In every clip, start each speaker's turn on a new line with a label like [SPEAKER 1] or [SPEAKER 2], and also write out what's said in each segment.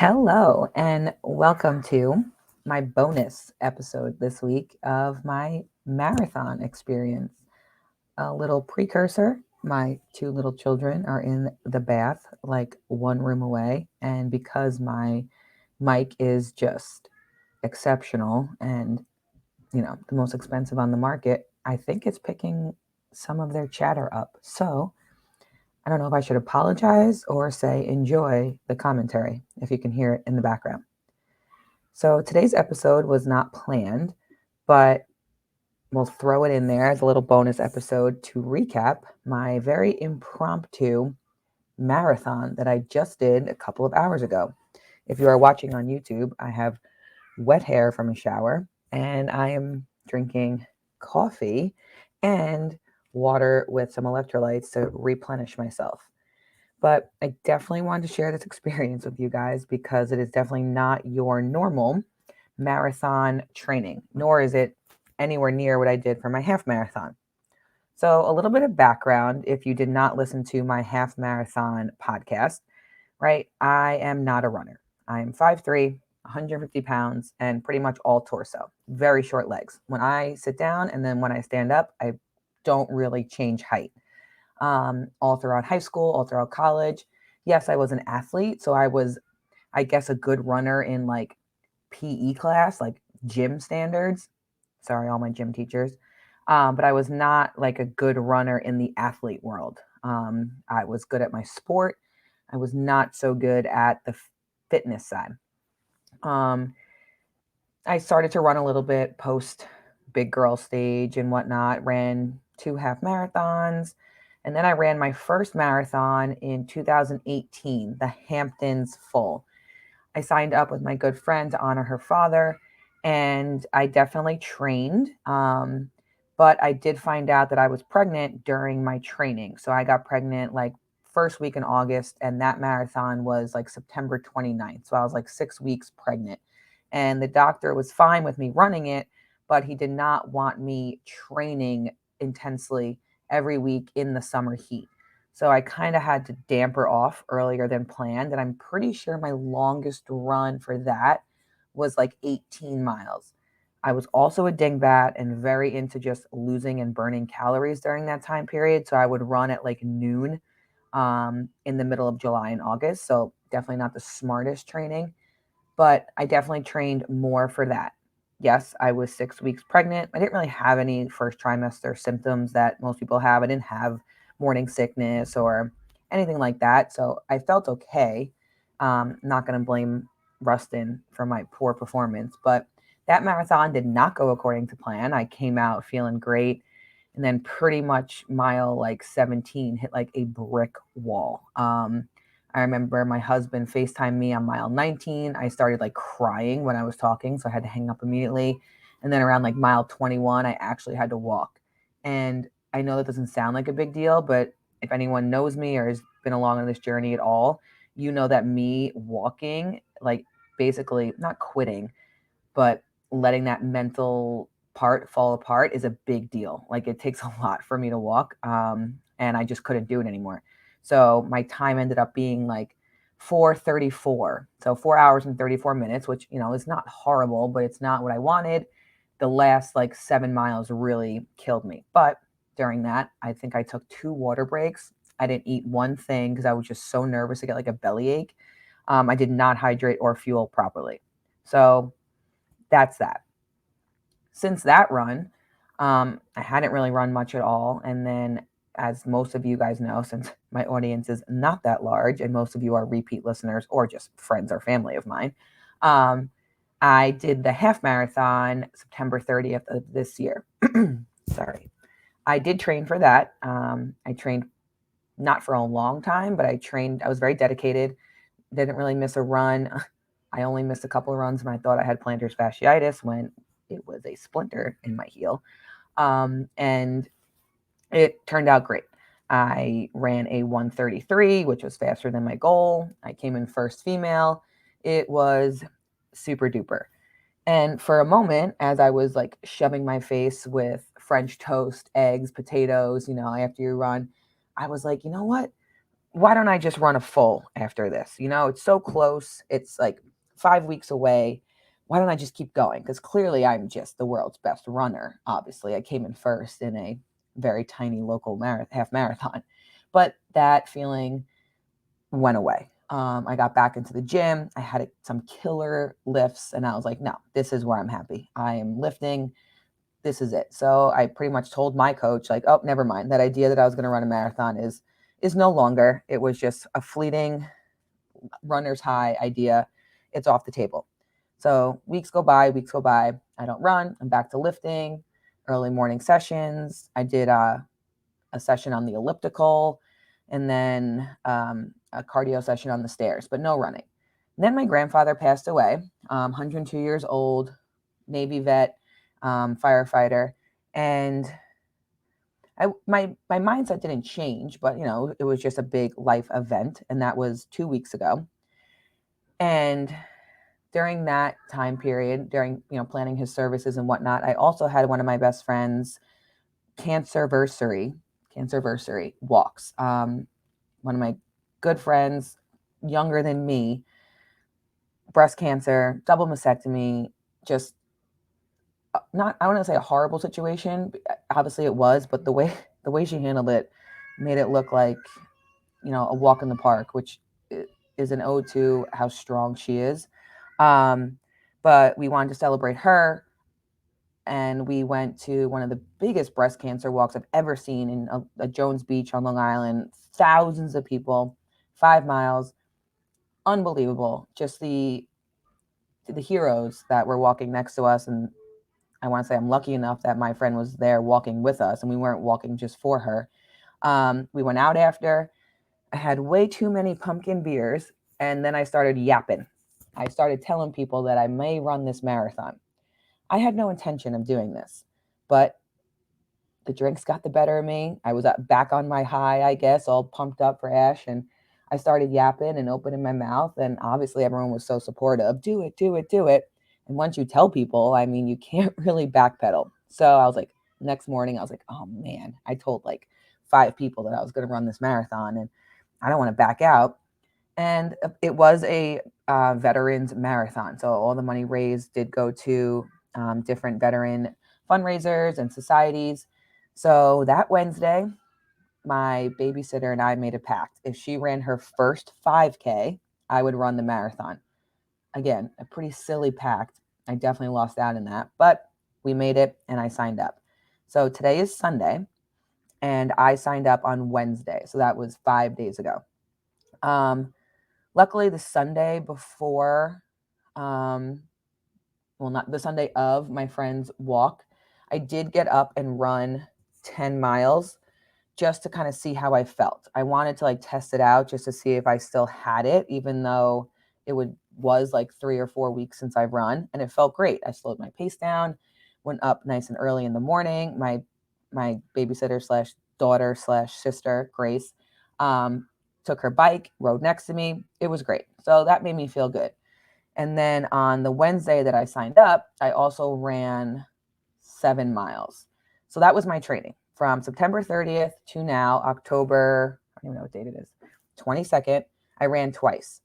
[SPEAKER 1] Hello, and welcome to my bonus episode this week of my marathon experience. A little precursor: my two little children are in the bath, like one room away. And because my mic is just exceptional and, the most expensive on the market, I think it's picking some of their chatter up. So I don't know if I should apologize or say enjoy the commentary if you can hear it in the background. So today's episode was not planned, but we'll throw it in there as a little bonus episode to recap my very impromptu marathon that I just did a couple of hours ago. If you are watching on YouTube, I have wet hair from a shower and I am drinking coffee and water with some electrolytes to replenish myself. But I definitely wanted to share this experience with you guys because it is definitely not your normal marathon training, nor is it anywhere near what I did for my half marathon. So, a little bit of background if you did not listen to my half marathon podcast, right? I am not a runner. I am 5'3", 150 pounds, and pretty much all torso, very short legs. When I sit down and then when I stand up, I don't really change height. All throughout high school, all throughout college. Yes, I was an athlete. So I was, I guess, a good runner in like PE class, like gym standards. Sorry, all my gym teachers. But I was not like a good runner in the athlete world. I was good at my sport. I was not so good at the fitness side. Um, I started to run a little bit post big girl stage and whatnot, ran 2 half marathons. And then I ran my first marathon in 2018, the Hamptons Full. I signed up with my good friend to honor her father, and I definitely trained. But I did find out that I was pregnant during my training. So I got pregnant like first week in August, and that marathon was like September 29th. So I was like 6 weeks pregnant. And the doctor was fine with me running it, but he did not want me training intensely every week in the summer heat. So I kind of had to damper off earlier than planned. And I'm pretty sure my longest run for that was like 18 miles. I was also a dingbat and very into just losing and burning calories during that time period. So I would run at like noon in the middle of July and August. So definitely not the smartest training, but I definitely trained more for that. Yes, I was 6 weeks pregnant. I didn't really have any first trimester symptoms that most people have. I didn't have morning sickness or anything like that. So I felt okay. Not going to blame Rustin for my poor performance, but that marathon did not go according to plan. I came out feeling great. And then pretty much mile like 17 hit like a brick wall. I remember my husband FaceTimed me on mile 19. I started like crying when I was talking, so I had to hang up immediately. And then around like mile 21, I actually had to walk. And I know that doesn't sound like a big deal, but if anyone knows me or has been along on this journey at all, you know that me walking, like basically not quitting, but letting that mental part fall apart is a big deal. Like it takes a lot for me to walk. And I just couldn't do it anymore. So my time ended up being like 4:34. So 4 hours and 34 minutes, which, is not horrible, but it's not what I wanted. The last like 7 miles really killed me. But during that, I think I took 2 water breaks. I didn't eat one thing because I was just so nervous to get like a bellyache. I did not hydrate or fuel properly. So that's that. Since that run, I hadn't really run much at all. And then, as most of you guys know, since my audience is not that large and most of you are repeat listeners or just friends or family of mine, um, I did the half marathon September 30th of this year. Sorry. I did train for that. I trained not for a long time, but I was very dedicated. Didn't really miss a run. I only missed a couple of runs when I thought I had plantar fasciitis when it was a splinter in my heel. And it turned out great. I ran a 1:33, which was faster than my goal. I came in first female. It was super duper. And for a moment, as I was like shoving my face with French toast, eggs, potatoes, after you run, I was like, you know what? why don't I just run a full after this? It's so close. It's like 5 weeks away. Why don't I just keep going? Because clearly I'm just the world's best runner. Obviously, I came in first in a very tiny local half marathon. But that feeling went away. I got back into the gym. I had some killer lifts, and I was like, no, this is where I'm happy. I am lifting. This is it. So I pretty much told my coach, like, oh, never mind. That idea that I was going to run a marathon is no longer. It was just a fleeting runner's high idea. It's off the table. So weeks go by. I don't run. I'm back to lifting, early morning sessions. I did a session on the elliptical, and then a cardio session on the stairs, but no running. And then my grandfather passed away, 102 years old, Navy vet, firefighter, and my mindset didn't change, but it was just a big life event, and that was 2 weeks ago. And during that time period, during planning his services and whatnot, I also had one of my best friends cancerversary walks. One of my good friends, younger than me, breast cancer, double mastectomy, just not, I don't want to say a horrible situation. Obviously it was, but the way she handled it made it look like, a walk in the park, which is an ode to how strong she is. But we wanted to celebrate her, and we went to one of the biggest breast cancer walks I've ever seen in a Jones Beach on Long Island. Thousands of people, 5 miles, unbelievable. Just the heroes that were walking next to us, and I want to say I'm lucky enough that my friend was there walking with us, and we weren't walking just for her. We went out after. I had way too many pumpkin beers, and then I started yapping. I started telling people that I may run this marathon. I had no intention of doing this, but the drinks got the better of me. I was back on my high, I guess, all pumped up for Ash, and I started yapping and opening my mouth, and obviously everyone was so supportive. Do it, do it, do it. And once you tell people, I mean, you can't really backpedal. So I was like, next morning, I was like, oh man, I told like 5 people that I was going to run this marathon, and I don't want to back out. And it was a veterans marathon. So all the money raised did go to different veteran fundraisers and societies. So that Wednesday, my babysitter and I made a pact. If she ran her first 5K, I would run the marathon. Again, a pretty silly pact. I definitely lost out in that, but we made it and I signed up. So today is Sunday, and I signed up on Wednesday. So that was 5 days ago. Luckily, the Sunday before, not the Sunday of my friend's walk, I did get up and run 10 miles just to kind of see how I felt. I wanted to like test it out just to see if I still had it, even though was like 3 or 4 weeks since I've run, and it felt great. I slowed my pace down, went up nice and early in the morning. My babysitter slash daughter slash sister, Grace, took her bike, rode next to me. It was great. So that made me feel good. And then on the Wednesday that I signed up, I also ran 7 miles. So that was my training from September 30th to now, October, I don't even know what date it is, 22nd. I ran twice,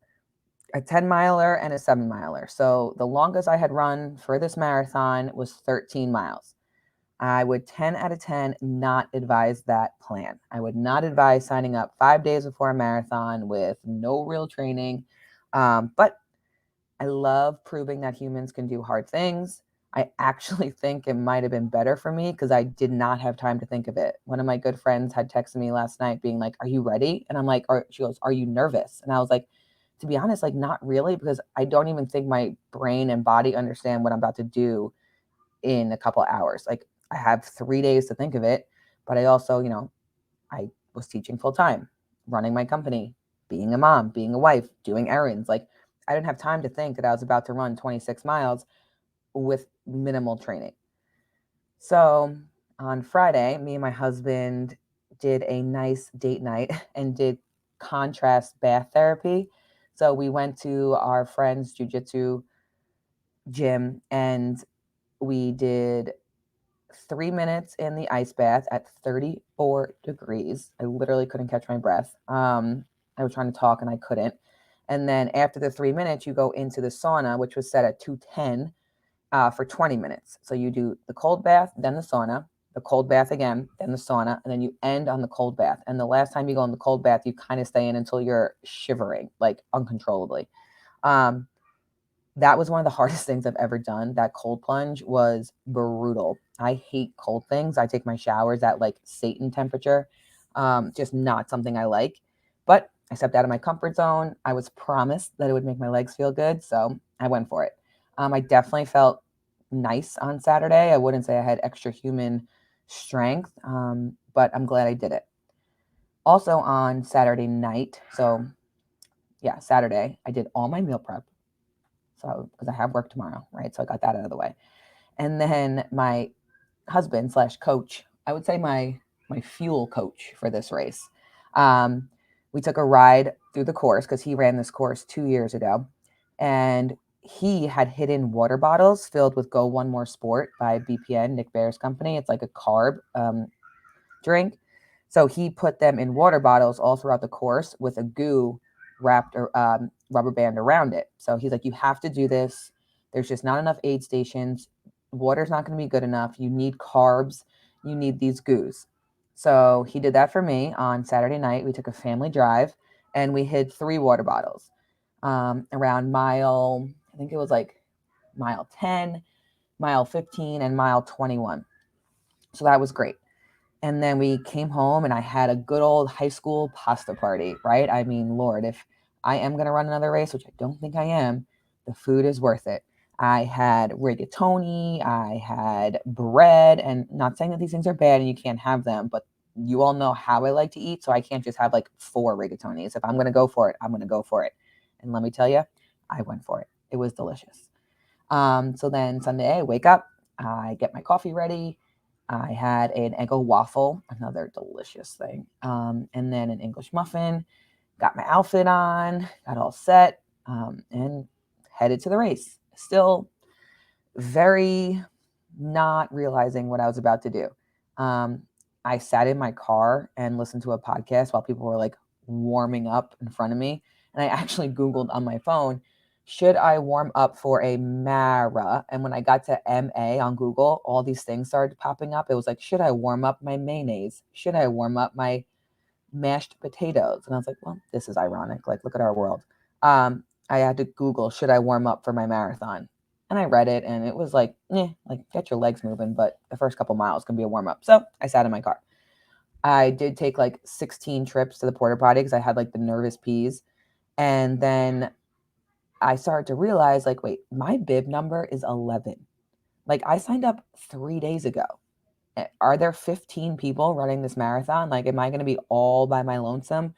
[SPEAKER 1] a 10-miler and a 7-miler. So the longest I had run for this marathon was 13 miles. I would 10 out of 10 not advise that plan. I would not advise signing up 5 days before a marathon with no real training. But I love proving that humans can do hard things. I actually think it might have been better for me because I did not have time to think of it. One of my good friends had texted me last night being like, are you ready? And I'm like, she goes, are you nervous? And I was like, to be honest, like not really, because I don't even think my brain and body understand what I'm about to do in a couple of hours. Like I have 3 days to think of it, but I also, I was teaching full time, running my company, being a mom, being a wife, doing errands. Like I didn't have time to think that I was about to run 26 miles with minimal training. So on Friday, me and my husband did a nice date night and did contrast bath therapy. So we went to our friend's jujitsu gym, and we did 3 minutes in the ice bath at 34 degrees. I literally couldn't catch my breath. I was trying to talk and I couldn't. And then after the 3 minutes, you go into the sauna, which was set at 210 for 20 minutes. So you do the cold bath, then the sauna, the cold bath again, then the sauna, and then you end on the cold bath. And the last time you go in the cold bath, you kind of stay in until you're shivering, like uncontrollably. Um, that was one of the hardest things I've ever done. That cold plunge was brutal. I hate cold things. I take my showers at like Satan temperature. Just not something I like. But I stepped out of my comfort zone. I was promised that it would make my legs feel good, so I went for it. I definitely felt nice on Saturday. I wouldn't say I had extra human strength, but I'm glad I did it. Also on Saturday night, so yeah, Saturday, I did all my meal prep. So, because I have work tomorrow, right? So I got that out of the way. And then my husband / coach, I would say my fuel coach for this race. We took a ride through the course because he ran this course 2 years ago. And he had hidden water bottles filled with Go One More Sport by BPN, Nick Bear's company. It's like a carb drink. So he put them in water bottles all throughout the course with a goo wrapped or rubber band around it. So he's like, you have to do this. There's just not enough aid stations. Water's not going to be good enough. You need carbs. You need these goos. So he did that for me on Saturday night. We took a family drive and we hid 3 water bottles around mile, I think it was like mile 10, mile 15, and mile 21. So that was great. And then we came home and I had a good old high school pasta party, right? I mean, Lord, if I am going to run another race, which I don't think I am, the food is worth it. I had rigatoni, I had bread, and not saying that these things are bad and you can't have them, but you all know how I like to eat, so I can't just have like 4 rigatonis. If I'm going to go for it, I'm going to go for it. And let me tell you, I went for it. It was delicious. So then Sunday, I wake up, I get my coffee ready. I had an Eggo waffle, another delicious thing, and then an English muffin. Got my outfit on, got all set, and headed to the race. Still very not realizing what I was about to do. I sat in my car and listened to a podcast while people were like warming up in front of me. And I actually Googled on my phone, should I warm up for a Mara? And when I got to MA on Google, all these things started popping up. It was like, should I warm up my mayonnaise? Should I warm up my mashed potatoes? And I was like, well, this is ironic. Like, look at our world. I had to Google, should I warm up for my marathon? And I read it and it was like, like get your legs moving, but the first couple miles can be a warm up. So I sat in my car. I did take like 16 trips to the porta potty because I had like the nervous peas. And then I started to realize, like, wait, my bib number is 11. Like, I signed up 3 days ago. Are there 15 people running this marathon? Like, am I going to be all by my lonesome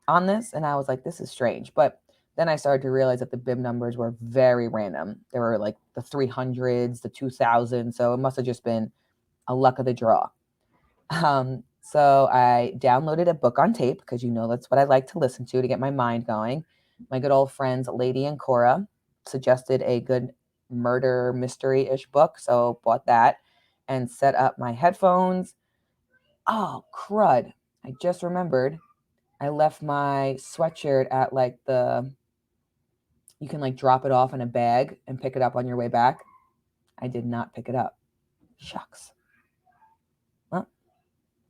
[SPEAKER 1] on this? And I was like, this is strange. But then I started to realize that the bib numbers were very random. There were like the 300s, the 2000s. So it must have just been a luck of the draw. So I downloaded a book on tape because you know that's what I like to listen to get my mind going. My good old friends Lady and Cora suggested a good murder mystery-ish book, so bought that and set up my headphones. Oh, crud. I just remembered I left my sweatshirt at like you can like drop it off in a bag and pick it up on your way back. I did not pick it up. Shucks.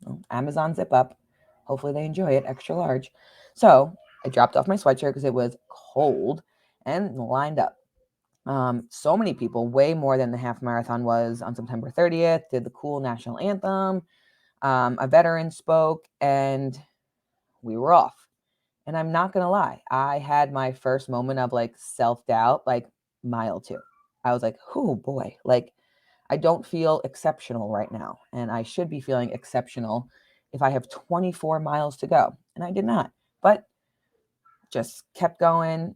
[SPEAKER 1] Well, Amazon zip up. Hopefully they enjoy it, extra large. So I dropped off my sweatshirt because it was cold and lined up. So many people, way more than the half marathon was on September 30th, did the cool national anthem. A veteran spoke and we were off. And I'm not going to lie, I had my first moment of like self-doubt, like mile 2. I was like, oh boy, like I don't feel exceptional right now. And I should be feeling exceptional if I have 24 miles to go. And I did not, but just kept going.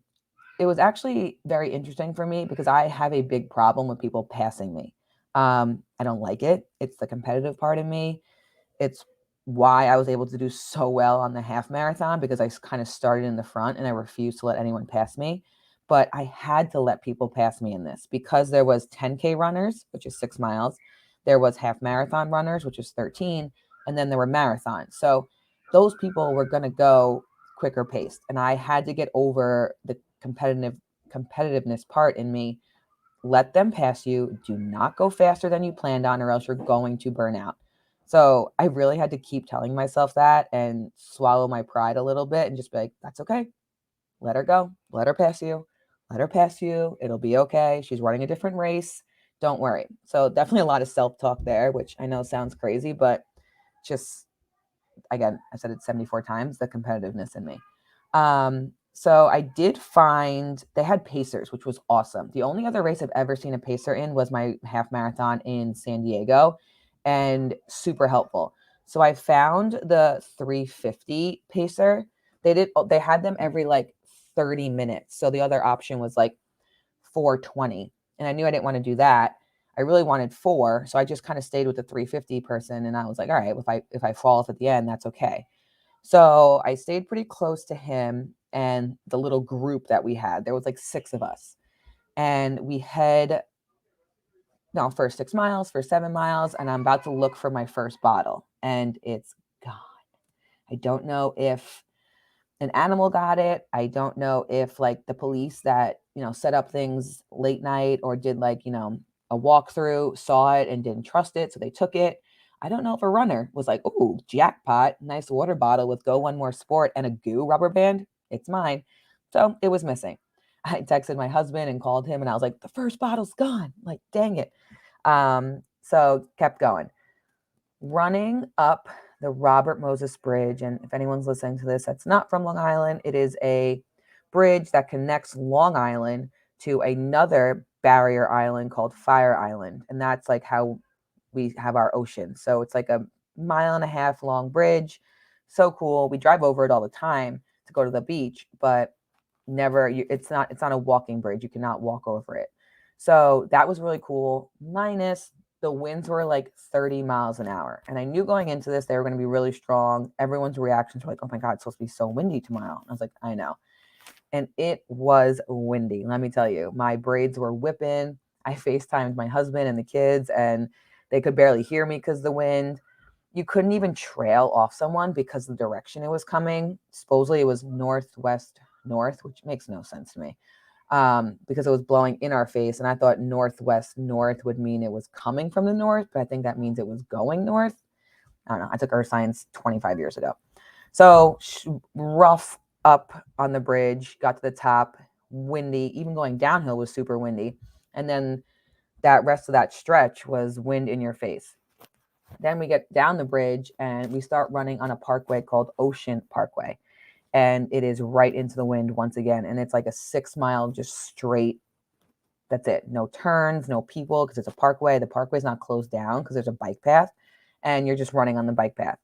[SPEAKER 1] It was actually very interesting for me because I have a big problem with people passing me. I don't like it. It's the competitive part of me. It's why I was able to do so well on the half marathon because I kind of started in the front and I refused to let anyone pass me. But I had to let people pass me in this because there was 10K runners, which is 6 miles. There was half marathon runners, which is 13. And then there were marathons. So those people were going to go quicker paced. And I had to get over the competitiveness part in me. Let them pass you. Do not go faster than you planned on, or else you're going to burn out. So I really had to keep telling myself that and swallow my pride a little bit and just be like, that's okay. Let her go. Let her pass you. Let her pass you. It'll be okay. She's running a different race. Don't worry. So definitely a lot of self-talk there, which I know sounds crazy, but just, again, I said it 74 times, the competitiveness in me. So I did find they had pacers, which was awesome. The only other race I've ever seen a pacer in was my half marathon in San Diego, and super helpful. So I found the 350 pacer. They had them every like 30 minutes. So the other option was like 420. And I knew I didn't want to do that. I really wanted 4. So I just kind of stayed with the 350 person. And I was like, all right, if I fall off at the end, that's okay. So I stayed pretty close to him and the little group that we had. There was like 6 of us. And we head, no, first 6 miles, first 7 miles. And I'm about to look for my first bottle. And it's gone. I don't know if an animal got it. I don't know if like the police that, set up things late night or did like, a walkthrough saw it and didn't trust it. So they took it. I don't know if a runner was like, oh, jackpot, nice water bottle with Go One More Sport and a goo rubber band. It's mine. So it was missing. I texted my husband and called him and I was like, the first bottle's gone. Like, dang it. So kept going. Running up the Robert Moses Bridge. And if anyone's listening to this that's not from Long Island, it is a bridge that connects Long Island to another barrier island called Fire Island. And that's like how we have our ocean. So it's like a 1.5 mile long bridge. So cool. We drive over it all the time to go to the beach, but it's not a walking bridge. You cannot walk over it. So that was really cool. Minus the winds were like 30 miles an hour. And I knew going into this, they were going to be really strong. Everyone's reactions were like, oh my God, it's supposed to be so windy tomorrow. And I was like, I know. And it was windy. Let me tell you, my braids were whipping. I FaceTimed my husband and the kids, and they could barely hear me because of the wind. You couldn't even trail off someone because the direction it was coming. Supposedly it was northwest north, which makes no sense to me. Because it was blowing in our face. And I thought northwest north would mean it was coming from the north, but I think that means it was going north. I don't know. I took earth science 25 years ago. So rough up on the bridge, got to the top, windy, even going downhill was super windy. And then that rest of that stretch was wind in your face. Then we get down the bridge and we start running on a parkway called Ocean Parkway. And it is right into the wind once again. And it's like a 6 mile just straight. That's it. No turns, no people, because it's a parkway. The parkway is not closed down because there's a bike path and you're just running on the bike path.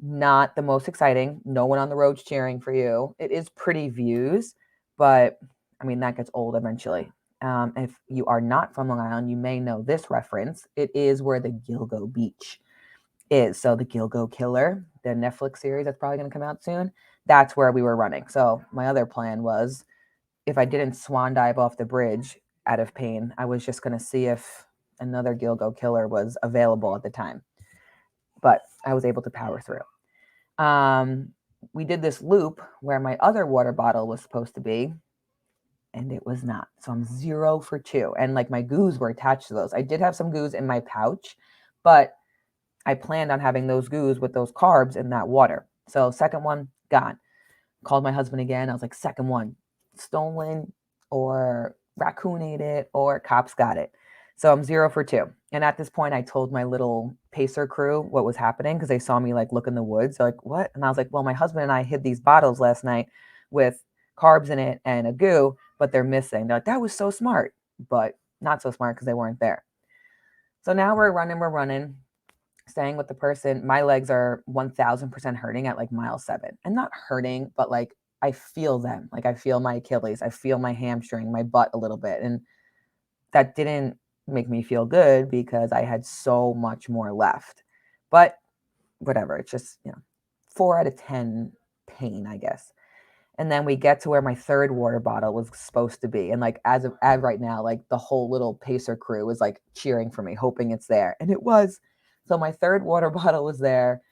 [SPEAKER 1] Not the most exciting. No one on the road's cheering for you. It is pretty views, but I mean, that gets old eventually. If you are not from Long Island, you may know this reference. It is where the Gilgo Beach is. So the Gilgo Killer, the Netflix series that's probably going to come out soon, that's where we were running. So my other plan was if I didn't swan dive off the bridge out of pain, I was just going to see if another Gilgo Killer was available at the time. But I was able to power through. We did this loop where my other water bottle was supposed to be, and it was not. So I'm 0 for 2. And like my goos were attached to those. I did have some goos in my pouch, but I planned on having those goos with those carbs in that water. So second one, gone. Called my husband again. I was like, second one, stolen or raccoon ate it or cops got it. So I'm 0 for 2. And at this point, I told my little pacer crew what was happening because they saw me like look in the woods. They're like, what? And I was like, well, my husband and I hid these bottles last night with carbs in it and a goo, but they're missing. They're like, that was so smart, but not so smart because they weren't there. So now we're running, staying with the person. My legs are 1000% hurting at like mile 7, and not hurting, but like I feel them. Like I feel my Achilles, I feel my hamstring, my butt a little bit. And that didn't make me feel good because I had so much more left. But whatever, it's just, 4 out of 10 pain, I guess. And then we get to where my third water bottle was supposed to be. And like as right now, like the whole little pacer crew was like cheering for me, hoping it's there. And it was. So my third water bottle was there.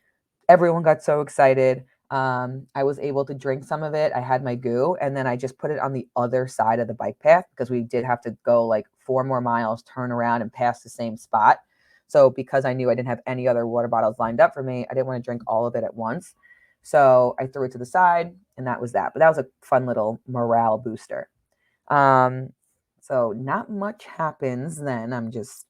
[SPEAKER 1] Everyone got so excited. I was able to drink some of it. I had my goo, and then I just put it on the other side of the bike path because we did have to go like 4 more miles, turn around, and pass the same spot. So because I knew I didn't have any other water bottles lined up for me, I didn't want to drink all of it at once. So I threw it to the side, and that was that. But that was a fun little morale booster. Um, so not much happens then. I'm just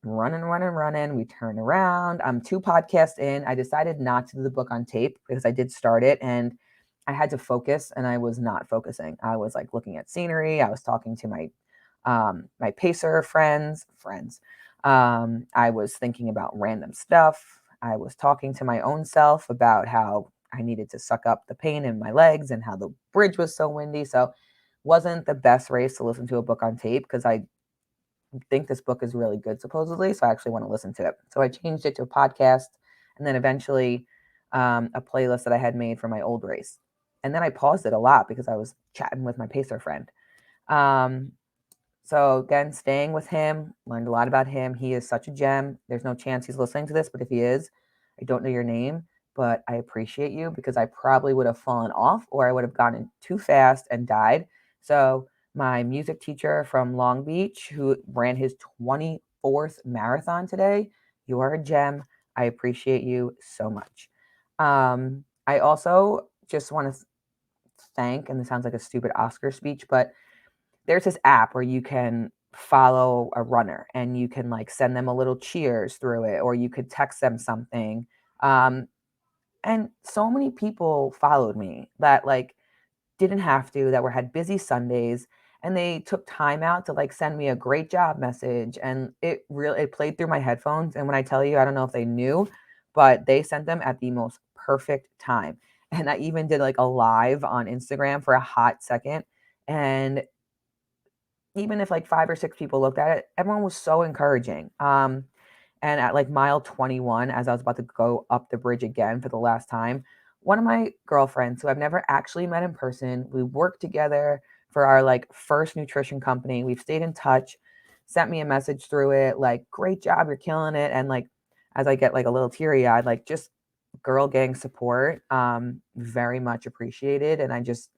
[SPEAKER 1] running, running, running. We turn around. I'm 2 podcasts in. I decided not to do the book on tape because I did start it and I had to focus and I was not focusing. I was like looking at scenery. I was talking to my pacer friends. I was thinking about random stuff. I was talking to my own self about how I needed to suck up the pain in my legs and how the bridge was so windy. So wasn't the best race to listen to a book on tape because I think this book is really good, supposedly. So I actually want to listen to it. So I changed it to a podcast and then eventually a playlist that I had made for my old race. And then I paused it a lot because I was chatting with my pacer friend. Um, so again, staying with him, learned a lot about him. He is such a gem. There's no chance he's listening to this, but if he is, I don't know your name, but I appreciate you because I probably would have fallen off or I would have gotten too fast and died. So my music teacher from Long Beach, who ran his 24th marathon today, you are a gem. I appreciate you so much. I also just want to thank, and this sounds like a stupid Oscar speech, but there's this app where you can follow a runner and you can like send them a little cheers through it, or you could text them something. Um, and so many people followed me that like didn't have to, that were had busy Sundays, and they took time out to like send me a great job message. And it played through my headphones. And when I tell you, I don't know if they knew, but they sent them at the most perfect time. And I even did like a live on Instagram for a hot second. And even if like 5 or 6 people looked at it, everyone was so encouraging. And at like mile 21, as I was about to go up the bridge again for the last time, one of my girlfriends, who I've never actually met in person, we worked together for our like first nutrition company. We've stayed in touch, sent me a message through it, like, great job, you're killing it. And like, as I get like a little teary eyed, like just girl gang support, very much appreciated. And I just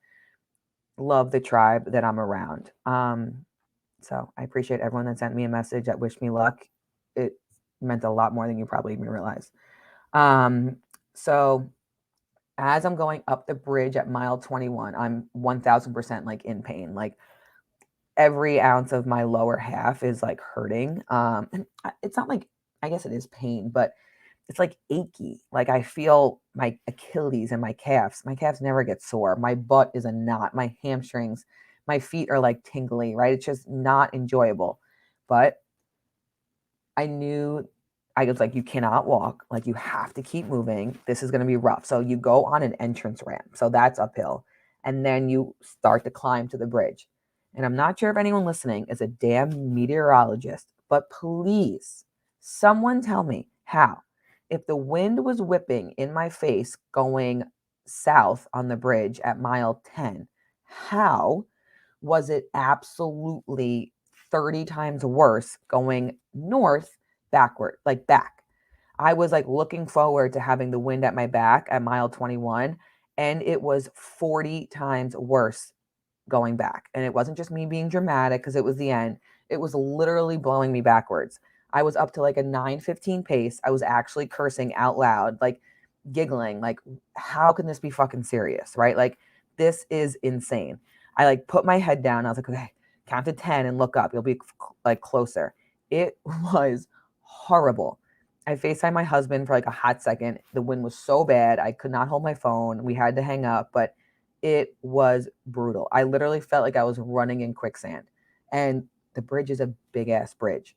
[SPEAKER 1] love the tribe that I'm around. So I appreciate everyone that sent me a message that wished me luck. It meant a lot more than you probably even realize. So as I'm going up the bridge at mile 21, I'm 1000% like in pain. Like every ounce of my lower half is like hurting. And it's not like, I guess it is pain, but it's like achy. Like I feel my Achilles and my calves. My calves never get sore. My butt is a knot. My hamstrings, my feet are like tingly, right? It's just not enjoyable. But I knew, I was like, you cannot walk. Like you have to keep moving. This is going to be rough. So you go on an entrance ramp. So that's uphill. And then you start to climb to the bridge. And I'm not sure if anyone listening is a damn meteorologist, but please, someone tell me how. If the wind was whipping in my face going south on the bridge at mile 10, how was it absolutely 30 times worse going north backward, like back? I was like looking forward to having the wind at my back at mile 21, and it was 40 times worse going back. And it wasn't just me being dramatic because it was the end. It was literally blowing me backwards. I was up to like a 9:15 pace. I was actually cursing out loud, like giggling, like, how can this be fucking serious? Right? Like, this is insane. I like put my head down. I was like, okay, count to 10 and look up. You'll be like closer. It was horrible. I FaceTimed my husband for like a hot second. The wind was so bad. I could not hold my phone. We had to hang up, but it was brutal. I literally felt like I was running in quicksand. And the bridge is a big ass bridge.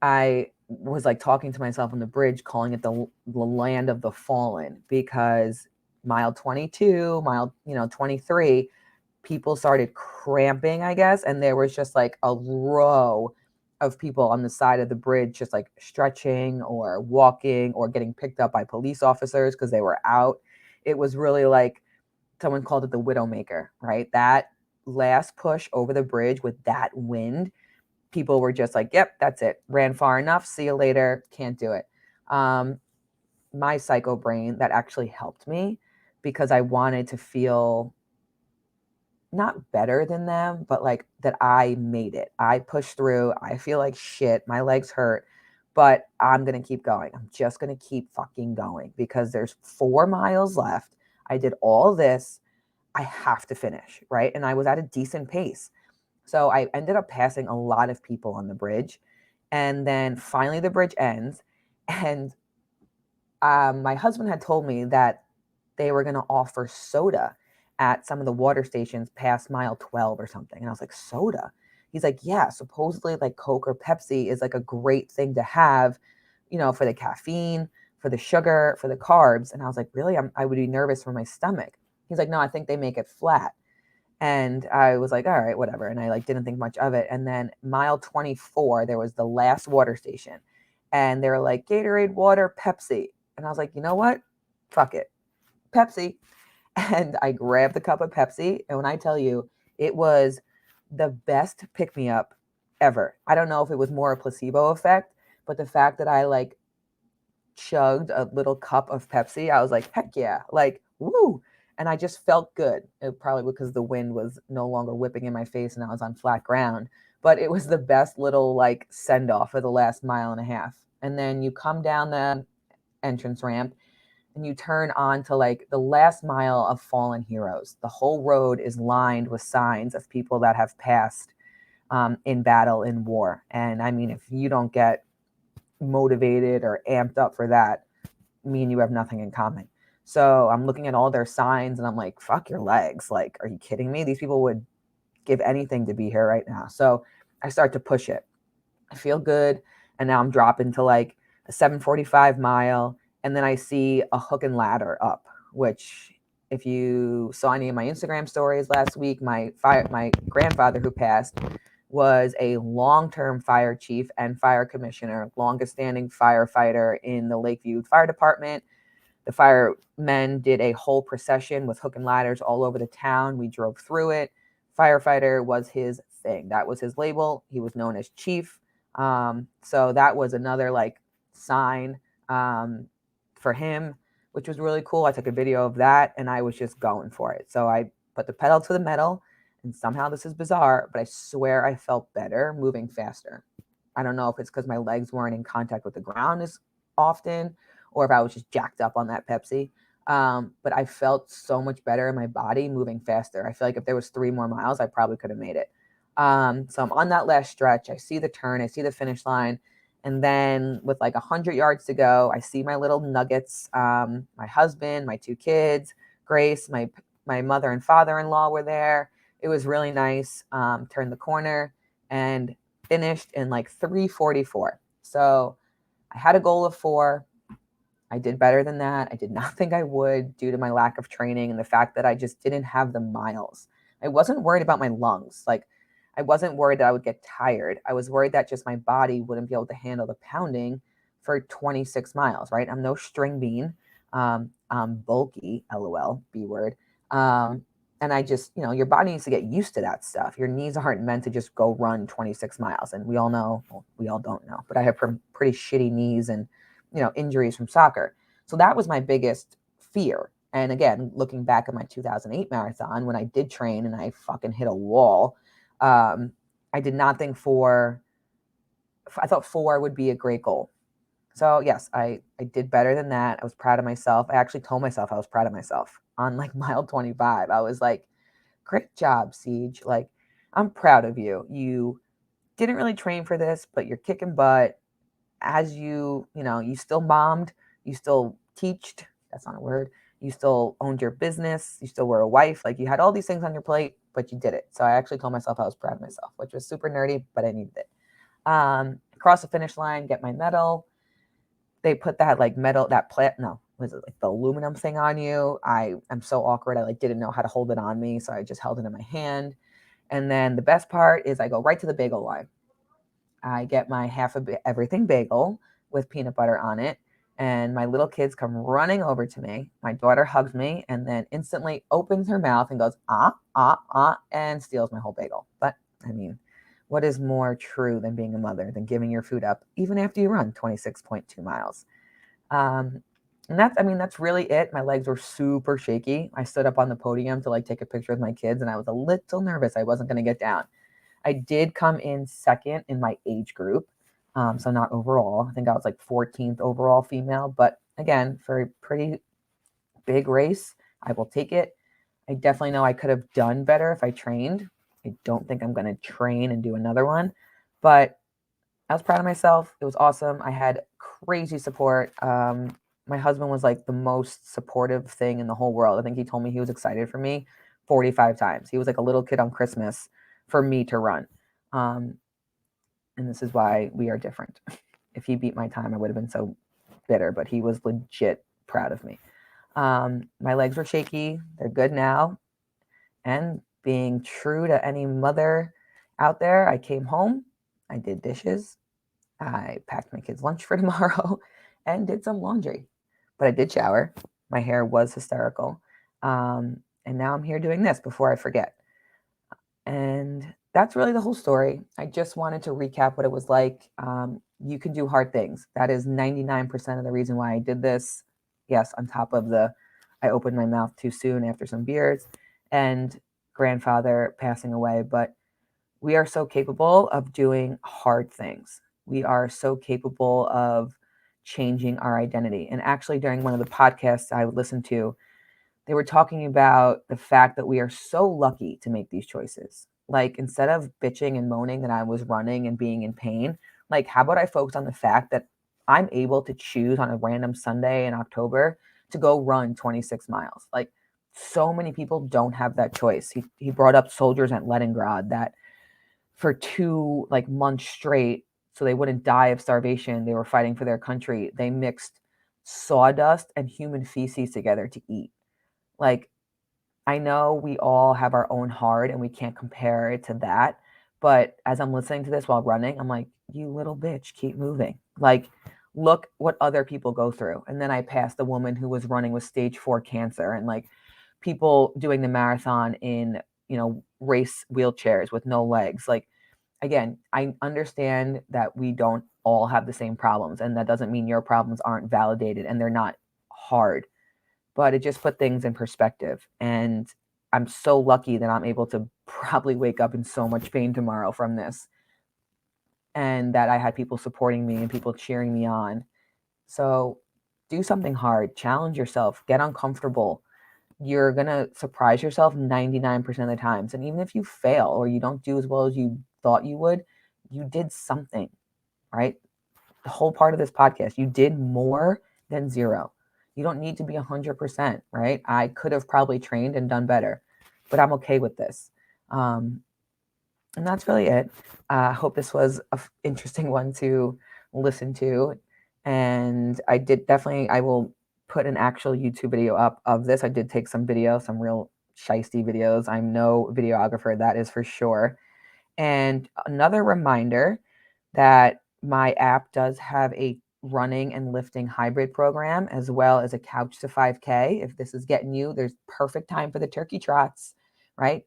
[SPEAKER 1] I was like talking to myself on the bridge, calling it the land of the fallen, because mile 22, mile 23, people started cramping, I guess, and there was just like a row of people on the side of the bridge just like stretching or walking or getting picked up by police officers because they were out. It was really like, someone called it the Widowmaker, right? That last push over the bridge with that wind, people were just like, yep, that's it. Ran far enough. See you later. Can't do it. My psycho brain that actually helped me because I wanted to feel not better than them, but like that I made it. I pushed through. I feel like shit. My legs hurt, but I'm going to keep going. I'm just going to keep fucking going because there's 4 miles left. I did all this. I have to finish, right? And I was at a decent pace. So I ended up passing a lot of people on the bridge. And then finally the bridge ends. And my husband had told me that they were going to offer soda at some of the water stations past mile 12 or something. And I was like, soda? He's like, yeah, supposedly like Coke or Pepsi is like a great thing to have, for the caffeine, for the sugar, for the carbs. And I was like, really? I would be nervous for my stomach. He's like, no, I think they make it flat. And I was like, all right, whatever. And I like didn't think much of it. And then mile 24, there was the last water station. And they were like, Gatorade, water, Pepsi. And I was like, you know what? Fuck it. Pepsi. And I grabbed the cup of Pepsi. And when I tell you, it was the best pick me up ever. I don't know if it was more a placebo effect, but the fact that I like chugged a little cup of Pepsi, I was like, heck yeah, like, woo. And I just felt good. It probably because the wind was no longer whipping in my face and I was on flat ground. But it was the best little like send off for the last mile and a half. And then you come down the entrance ramp and you turn on to like the last mile of fallen heroes. The whole road is lined with signs of people that have passed in battle, in war. And I mean, if you don't get motivated or amped up for that, me and you have nothing in common. So I'm looking at all their signs and I'm like, fuck your legs. Like, are you kidding me? These people would give anything to be here right now. So I start to push it. I feel good. And now I'm dropping to like a 7:45 mile. And then I see a hook and ladder up, which if you saw any of my Instagram stories last week, my grandfather who passed was a long-term fire chief and fire commissioner, longest standing firefighter in the Lakeview Fire Department. The firemen did a whole procession with hook and ladders all over the town. We drove through it. Firefighter was his thing. That was his label. He was known as chief. So that was another like sign for him, which was really cool. I took a video of that and I was just going for it. So I put the pedal to the metal, and somehow this is bizarre, but I swear I felt better moving faster. I don't know if it's because my legs weren't in contact with the ground as often or if I was just jacked up on that Pepsi. But I felt so much better in my body moving faster. I feel like if there was 3 more miles, I probably could have made it. So I'm on that last stretch. I see the turn, I see the finish line. And then with like 100 yards to go, I see my little nuggets. My husband, my 2 kids, Grace, my mother and father-in-law were there. It was really nice. Turned the corner and finished in like 3:44. So I had a goal of 4. I did better than that. I did not think I would due to my lack of training and the fact that I just didn't have the miles. I wasn't worried about my lungs. Like, I wasn't worried that I would get tired. I was worried that just my body wouldn't be able to handle the pounding for 26 miles, right? I'm no string bean. I'm bulky, LOL, B word. And I just, your body needs to get used to that stuff. Your knees aren't meant to just go run 26 miles. And we all know, well, we all don't know, but I have pretty shitty knees and, injuries from soccer. So that was my biggest fear. And again, looking back at my 2008 marathon, when I did train and I fucking hit a wall, I did not think I thought 4 would be a great goal. So yes, I did better than that. I was proud of myself. I actually told myself I was proud of myself on like mile 25. I was like, great job, Siege. Like, I'm proud of you. You didn't really train for this, but you're kicking butt. As you still bombed, you still teached. That's not a word. You still owned your business. You still were a wife. Like, you had all these things on your plate, but you did it. So I actually told myself I was proud of myself, which was super nerdy, but I needed it. Cross the finish line, get my medal. They put that like metal, was it like the aluminum thing on you? I'm so awkward. I like didn't know how to hold it on me. So I just held it in my hand. And then the best part is I go right to the bagel line. I get my half of everything bagel with peanut butter on it. And my little kids come running over to me. My daughter hugs me and then instantly opens her mouth and goes, and steals my whole bagel. But I mean, what is more true than being a mother, than giving your food up, even after you run 26.2 miles? And that's really it. My legs were super shaky. I stood up on the podium to like take a picture with my kids and I was a little nervous. I wasn't going to get down. I did come in second in my age group. So not overall. I think I was like 14th overall female. But again, for a pretty big race, I will take it. I definitely know I could have done better if I trained. I don't think I'm going to train and do another one. But I was proud of myself. It was awesome. I had crazy support. My husband was like the most supportive thing in the whole world. I think he told me he was excited for me 45 times. He was like a little kid on Christmas for me to run. Um, and this is why we are different. If he beat my time, I would have been so bitter, but he was legit proud of me. My legs were shaky. They're good now. And being true to any mother out there, I came home. I did dishes. I packed my kids' lunch for tomorrow and did some laundry. But I did shower. My hair was hysterical. And now I'm here doing this before I forget. And that's really the whole story. I just wanted to recap what it was like. You can do hard things. That is 99% of the reason why I did this. Yes, on top of I opened my mouth too soon after some beers and grandfather passing away. But we are so capable of doing hard things. We are so capable of changing our identity. And actually, during one of the podcasts I would listen to, they were talking about the fact that we are so lucky to make these choices. Like, instead of bitching and moaning that I was running and being in pain, like, how about I focus on the fact that I'm able to choose on a random Sunday in October to go run 26 miles? Like, so many people don't have that choice. He brought up soldiers at Leningrad that for 2 like months straight, so they wouldn't die of starvation, they were fighting for their country. They mixed sawdust and human feces together to eat. Like, I know we all have our own hard and we can't compare it to that. But as I'm listening to this while running, I'm like, you little bitch, keep moving. Like, look what other people go through. And then I passed a woman who was running with stage 4 cancer and like people doing the marathon in, race wheelchairs with no legs. Like, again, I understand that we don't all have the same problems. And that doesn't mean your problems aren't validated and they're not hard, but it just put things in perspective. And I'm so lucky that I'm able to probably wake up in so much pain tomorrow from this, and that I had people supporting me and people cheering me on. So do something hard, challenge yourself, get uncomfortable. You're going to surprise yourself 99% of the times. And even if you fail or you don't do as well as you thought you would, you did something, right? The whole part of this podcast, you did more than zero. You don't need to be 100%, right? I could have probably trained and done better, but I'm okay with this. And that's really it. I hope this was an interesting one to listen to. And I will put an actual YouTube video up of this. I did take some video, some real shisty videos. I'm no videographer, that is for sure. And another reminder that my app does have a running and lifting hybrid program, as well as a couch to 5K. If this is getting you, there's perfect time for the turkey trots, right?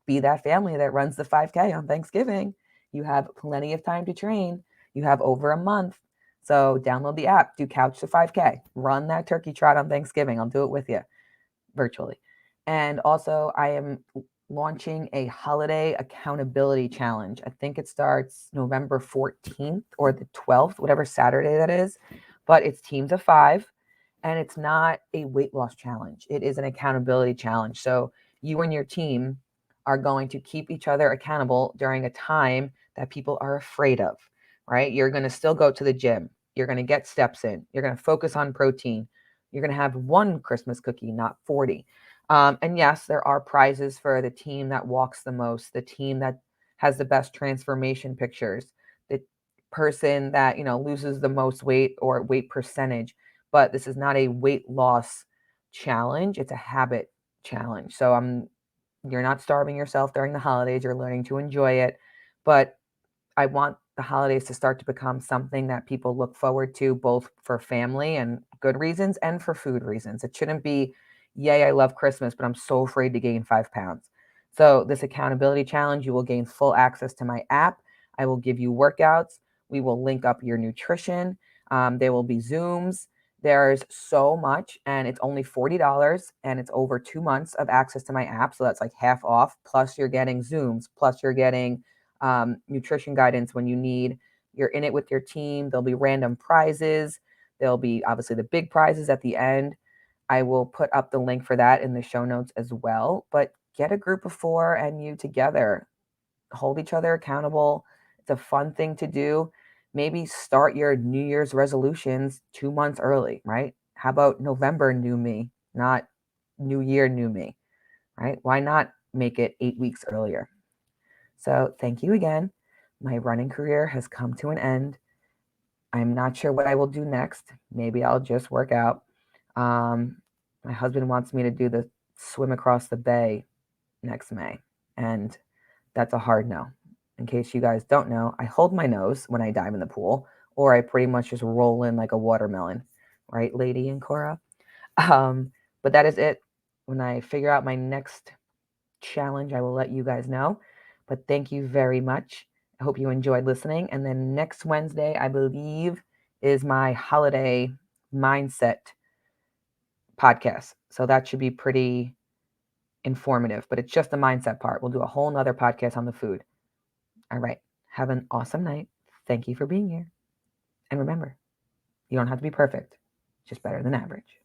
[SPEAKER 1] Be that family that runs the 5K on Thanksgiving. You have plenty of time to train. You have over a month. So download the app, do couch to 5K, run that turkey trot on Thanksgiving. I'll do it with you virtually. And also, I am launching a holiday accountability challenge. I think it starts November 14th or the 12th, whatever Saturday that is. But it's teams of 5, and it's not a weight loss challenge. It is an accountability challenge. So you and your team are going to keep each other accountable during a time that people are afraid of, right? You're going to still go to the gym. You're going to get steps in. You're going to focus on protein. You're going to have 1 Christmas cookie, not 40. And yes, there are prizes for the team that walks the most, the team that has the best transformation pictures, the person that, loses the most weight or weight percentage. But this is not a weight loss challenge. It's a habit challenge. So you're not starving yourself during the holidays. You're learning to enjoy it. But I want the holidays to start to become something that people look forward to, both for family and good reasons and for food reasons. It shouldn't be, yay, I love Christmas, but I'm so afraid to gain 5 pounds. So this accountability challenge, you will gain full access to my app. I will give you workouts. We will link up your nutrition. There will be Zooms. There's so much, and it's only $40, and it's over 2 months of access to my app. So that's like half off. Plus, you're getting Zooms. Plus, you're getting nutrition guidance when you need. You're in it with your team. There'll be random prizes. There'll be obviously the big prizes at the end. I will put up the link for that in the show notes as well. But get a group of 4 and you together. Hold each other accountable. It's a fun thing to do. Maybe start your New Year's resolutions 2 months early, right? How about November new me, not New Year new me, right? Why not make it 8 weeks earlier? So thank you again. My running career has come to an end. I'm not sure what I will do next. Maybe I'll just work out. My husband wants me to do the swim across the bay next May, and that's a hard no. In case you guys don't know, I hold my nose when I dive in the pool, or I pretty much just roll in like a watermelon, right, Lady and Cora? But that is it. When I figure out my next challenge, I will let you guys know. But thank you very much. I hope you enjoyed listening. And then next Wednesday, I believe, is my holiday mindset podcast. So that should be pretty informative, but it's just the mindset part. We'll do a whole nother podcast on the food. All right. Have an awesome night. Thank you for being here. And remember, you don't have to be perfect, just better than average.